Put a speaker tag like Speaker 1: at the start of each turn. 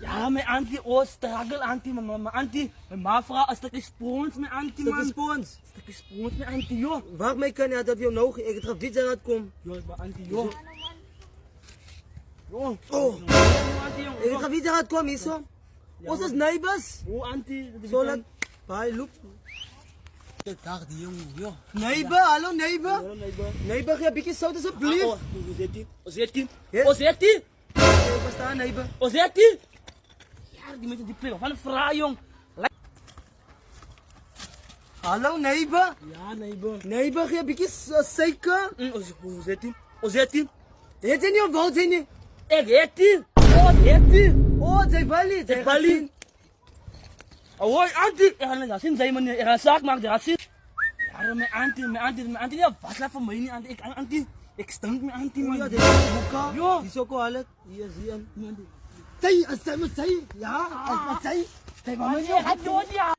Speaker 1: Ja, mijn auntie, oh, struggle auntie, mijn auntie. Mijn ma vraagt een stukje spons, mijn auntie, man.
Speaker 2: Stukje spons.
Speaker 1: Stukje spons, mijn auntie, joh.
Speaker 2: Waarmee kan je dat je nog? Ik het gebied aan het komen.
Speaker 1: Joh, mijn auntie, joh. Joh.
Speaker 2: Oh.
Speaker 1: Auntie, joh.
Speaker 2: Ik het gebied aan het komen, hier zo. Ons is neighbors.
Speaker 1: Oh, auntie.
Speaker 2: Zo laat. Bij loop.
Speaker 1: Dag, die jongen, joh.
Speaker 2: Neighbor, hallo neighbor.
Speaker 1: Hallo, neighbor.
Speaker 2: Neighbor, ga een beetje zout alsjeblieft.
Speaker 1: Oh, hoe zit die? Hoe zit die?
Speaker 2: Ja.
Speaker 1: Hoe zit die?
Speaker 2: Ik verstaan neighbor.
Speaker 1: Hoe zit die? Ja, die mensen die pillen. Wat een vraag, jong.
Speaker 2: Hallo neighbor.
Speaker 1: Ja, neighbor.
Speaker 2: Neighbor, ga een beetje suiker.
Speaker 1: Hoe zit die? Hoe zit die?
Speaker 2: Heet hij niet of woont hij niet?
Speaker 1: Ik heet die. Oh, heet die.
Speaker 2: Oh, zij Bali.
Speaker 1: Ik Bali. Oh, hoi, auntie. Ik ga niet zien, zei meneer. Ik ga een zaak maken, ga zien. Ja, mijn auntie. Ja, wat laat van mij niet, auntie. Ik stank mijn auntie, man.
Speaker 2: Ja, dit is boeka.
Speaker 1: Ja.
Speaker 2: Die is ook al het. Hier, zie je hem.
Speaker 1: Auntie.
Speaker 2: Zij, als zij, ja, als zij. Zij,
Speaker 1: Hij gaat dood, ja.